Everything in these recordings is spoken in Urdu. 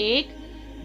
1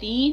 3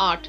8।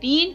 3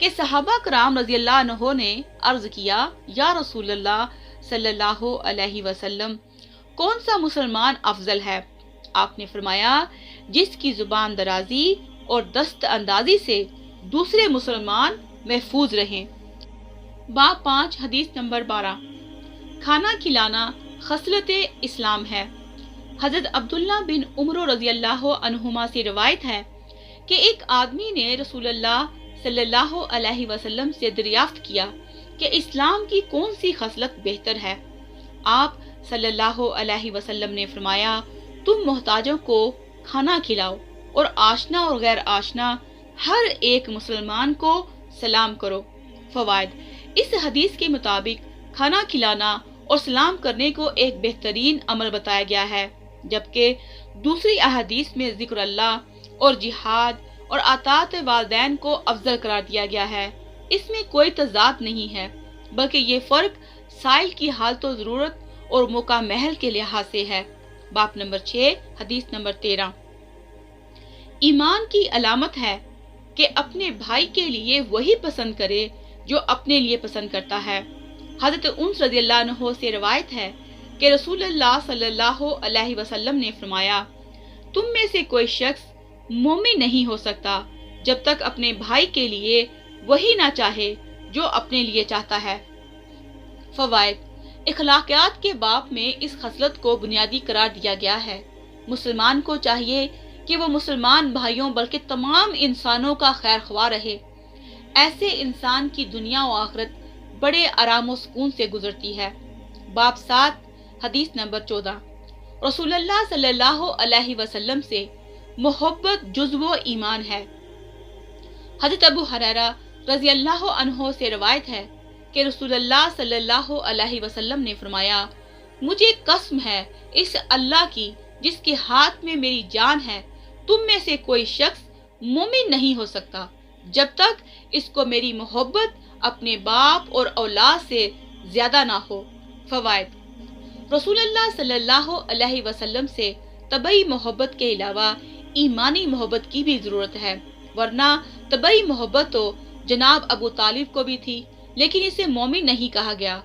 کہ صحابہ کرام رضی اللہ عنہ نے عرض کیا، یا رسول اللہ صلی اللہ علیہ وسلم، کون سا مسلمان افضل ہے؟ آپ نے فرمایا، جس کی زبان درازی اور دست اندازی سے دوسرے مسلمان محفوظ رہیں۔ باب 5 حدیث نمبر 12۔ کھانا کھلانا خصلت اسلام ہے۔ حضرت عبداللہ بن عمر رضی اللہ عنہما سے روایت ہے کہ ایک آدمی نے رسول اللہ صلی اللہ علیہ وسلم سے دریافت کیا کہ اسلام کی کون سی خصلت بہتر ہے؟ آپ صلی اللہ علیہ وسلم نے فرمایا، تم محتاجوں کو کھانا کھلاؤ اور آشنا اور غیر آشنا ہر ایک مسلمان کو سلام کرو۔ فوائد: اس حدیث کے مطابق کھانا کھلانا اور سلام کرنے کو ایک بہترین عمل بتایا گیا ہے، جبکہ دوسری احادیث میں ذکر اللہ اور جہاد اور اطاعت والدین کو افضل قرار دیا گیا ہے۔ اس میں کوئی تضاد نہیں ہے، بلکہ یہ فرق سائل کی حالت و ضرورت اور موقع محل کے لحاظ سے ہے۔ باب نمبر 6 حدیث نمبر 13۔ ایمان کی علامت ہے کہ اپنے بھائی کے لیے وہی پسند کرے جو اپنے لیے پسند کرتا ہے۔ حضرت انس رضی اللہ عنہ سے روایت ہے کہ رسول اللہ صلی اللہ علیہ وسلم نے فرمایا، تم میں سے کوئی شخص مومن نہیں ہو سکتا جب تک اپنے بھائی کے لیے وہی نہ چاہے جو اپنے لیے چاہتا ہے۔ فوائد: اخلاقیات کے باب میں اس خصلت کو بنیادی قرار دیا گیا ہے۔ مسلمان کو چاہیے کہ وہ مسلمان بھائیوں بلکہ تمام انسانوں کا خیر خواہ رہے۔ ایسے انسان کی دنیا و آخرت بڑے آرام و سکون سے گزرتی ہے۔ باب 7 حدیث نمبر 14۔ رسول اللہ صلی اللہ علیہ وسلم سے محبت جزو ایمان ہے۔ حضرت ابو ہریرہ رضی اللہ عنہ سے روایت ہے کہ رسول اللہ صلی اللہ علیہ وسلم نے فرمایا، مجھے قسم ہے اس اللہ کی جس کے ہاتھ میں میری جان ہے، تم میں سے کوئی شخص مومن نہیں ہو سکتا جب تک اس کو میری محبت اپنے باپ اور اولاد سے زیادہ نہ ہو۔ فوائد: رسول اللہ صلی اللہ علیہ وسلم سے طبعی محبت کے علاوہ ایمانی محبت کی بھی ضرورت ہے، ورنہ طبعی محبت تو جناب ابو طالب کو بھی تھی، لیکن اسے مومن نہیں کہا گیا۔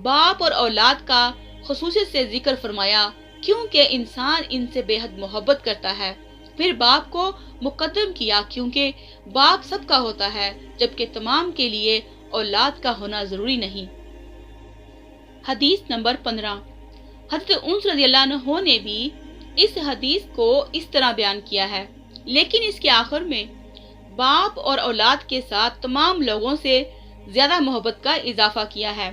باپ اور اولاد کا خصوصیت سے ذکر فرمایا کیونکہ انسان ان سے بے حد محبت کرتا ہے۔ پھر باپ کو مقدم کیا کیونکہ باپ سب کا ہوتا ہے، جبکہ تمام کے لیے اولاد کا ہونا ضروری نہیں۔ حدیث نمبر 15۔ حضرت انس رضی اللہ عنہ نے بھی اس حدیث کو اس طرح بیان کیا ہے، لیکن اس کے آخر میں باپ اور اولاد کے ساتھ تمام لوگوں سے زیادہ محبت کا اضافہ کیا ہے۔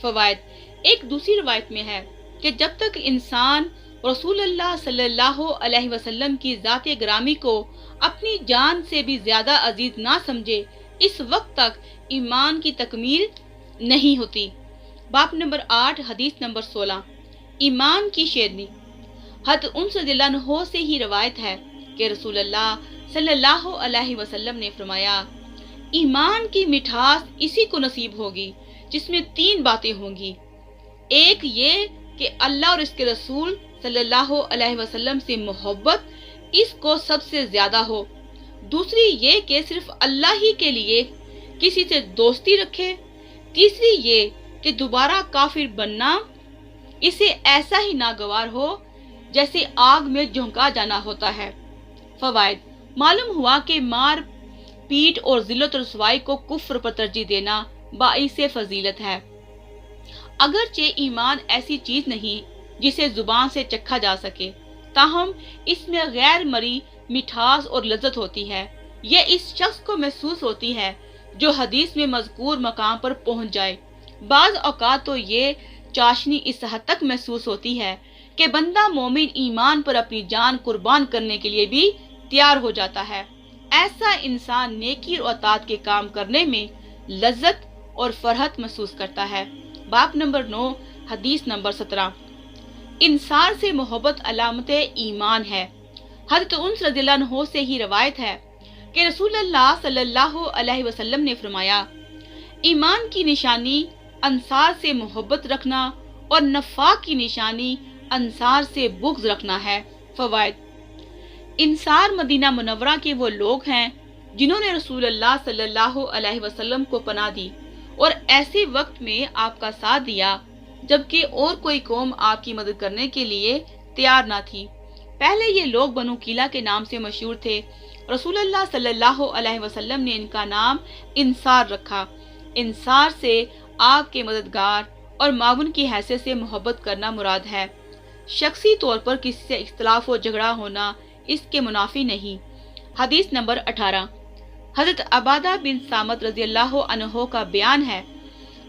فوائد: ایک دوسری روایت میں ہے کہ جب تک انسان رسول اللہ صلی اللہ علیہ وسلم کی ذات گرامی کو اپنی جان سے بھی زیادہ عزیز نہ سمجھے، اس وقت تک ایمان کی تکمیل نہیں ہوتی۔ باب نمبر 8 حدیث نمبر 16۔ ایمان کی شیرنی۔ حضرت انس رضی اللہ عنہ سے ہی روایت ہے کہ رسول اللہ صلی اللہ علیہ وسلم نے فرمایا، ایمان کی مٹھاس اسی کو نصیب ہوگی جس میں 3 باتیں ہوں گی۔ ایک یہ کہ اللہ اور اس کے رسول صلی اللہ علیہ وسلم سے محبت اس کو سب سے زیادہ ہو۔ دوسری یہ کہ صرف اللہ ہی کے لیے کسی سے دوستی رکھے۔ تیسری یہ کہ دوبارہ کافر بننا اسے ایسا ہی ناگوار ہو جیسے آگ میں جھونکا جانا ہوتا ہے۔ فوائد: معلوم ہوا کہ مار پیٹ اور ذلت و رسوائی کو کفر پر ترجیح دینا باعث فضیلت ہے۔ اگرچہ ایمان ایسی چیز نہیں جسے زبان سے چکھا جا سکے، تاہم اس میں غیر مرئی مٹھاس اور لذت ہوتی ہے۔ یہ اس شخص کو محسوس ہوتی ہے جو حدیث میں مذکور مقام پر پہنچ جائے۔ بعض اوقات تو یہ چاشنی اس حد تک محسوس ہوتی ہے کہ بندہ مومن ایمان پر اپنی جان قربان کرنے کے لیے بھی تیار ہو جاتا ہے۔ ایسا انسان نیکی اور اطاعت کے کام کرنے میں لذت اور فرحت محسوس کرتا ہے۔ باب نمبر 9 حدیث نمبر 17۔ انصار سے محبت علامت ایمان ہے۔ حضرت انس رضی اللہ عنہ سے ہی روایت ہے کہ رسول اللہ صلی اللہ علیہ وسلم نے فرمایا، ایمان کی نشانی انصار سے محبت رکھنا اور نفاق کی نشانی انصار سے بغض رکھنا ہے۔ فوائد: انصار مدینہ منورہ کے وہ لوگ ہیں جنہوں نے رسول اللہ صلی اللہ علیہ وسلم کو پناہ دی اور ایسے وقت میں آپ کا ساتھ دیا جبکہ اور کوئی قوم آپ کی مدد کرنے کے لیے تیار نہ تھی۔ پہلے یہ لوگ بنو قیلہ کے نام سے مشہور تھے۔ رسول اللہ صلی اللہ علیہ وسلم نے ان کا نام انصار رکھا۔ انصار سے آپ کے مددگار اور معاون کی حیثیت سے محبت کرنا مراد ہے۔ شخصی طور پر کسی سے اختلاف و جھگڑا ہونا اس کے منافی نہیں۔ حدیث نمبر 18۔ حضرت عبادہ بن صامت رضی اللہ عنہ کا بیان ہے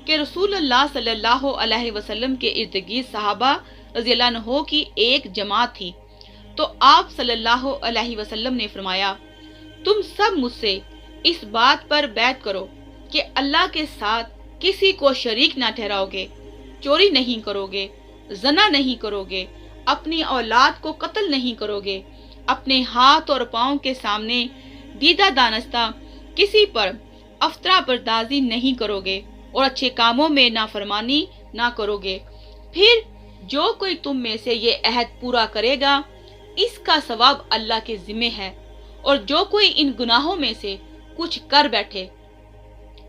کہ رسول اللہ صلی اللہ علیہ وسلم کے ارد گرد صحابہ رضی اللہ عنہ کی ایک جماعت تھی، تو آپ صلی اللہ علیہ وسلم نے فرمایا، تم سب مجھ سے اس بات پر بیعت کرو کہ اللہ کے ساتھ کسی کو شریک نہ ٹھہراؤ گے، چوری نہیں کرو گے، زنا نہیں کرو گے، اپنی اولاد کو قتل نہیں کرو گے، اپنے ہاتھ اور پاؤں کے سامنے دیدہ دانستہ کسی پر افطرا پردازی نہیں کرو گے، اور اچھے کاموں میں نافرمانی نہ کرو گے۔ پھر جو کوئی تم میں سے یہ عہد پورا کرے گا اس کا ثواب اللہ کے ذمہ ہے، اور جو کوئی ان گناہوں میں سے کچھ کر بیٹھے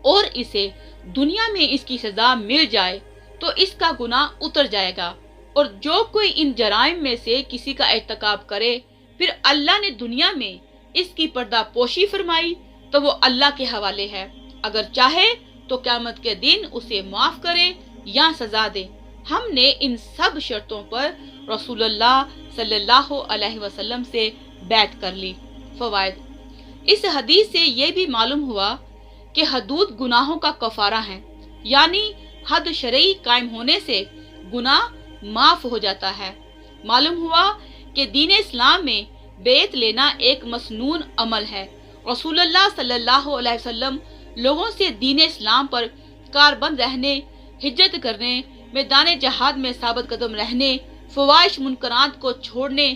اور اسے دنیا میں اس کی سزا مل جائے تو اس کا گناہ اتر جائے گا، اور جو کوئی ان جرائم میں سے کسی کا ارتکاب کرے پھر اللہ نے دنیا میں اس کی پردہ پوشی فرمائی تو وہ اللہ کے حوالے ہے، اگر چاہے تو قیامت کے دن اسے معاف کرے یا سزا دے۔ ہم نے ان سب شرطوں پر رسول اللہ صلی اللہ علیہ وسلم سے بیعت کر لی۔ فوائد: اس حدیث سے یہ بھی معلوم ہوا کہ حدود گناہوں کا کفارہ ہیں، یعنی حد شرعی قائم ہونے سے گناہ معاف ہو جاتا ہے۔ معلوم ہوا کہ دین اسلام میں بیعت لینا ایک مسنون عمل ہے۔ رسول اللہ صلی اللہ علیہ وسلم لوگوں سے دین اسلام پر کاربند رہنے، ہجرت کرنے، میدان جہاد میں ثابت قدم رہنے، فواحش منکرات کو چھوڑنے،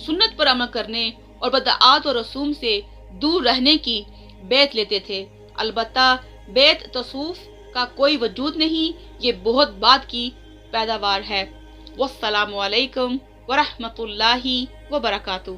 سنت پر عمل کرنے اور بدعات و رسوم سے دور رہنے کی بیعت لیتے تھے۔ البتہ بیعت تصوف کا کوئی وجود نہیں، یہ بہت بعد کی پیداوار ہے۔ والسلام علیکم ورحمۃ اللہ وبرکاتہ۔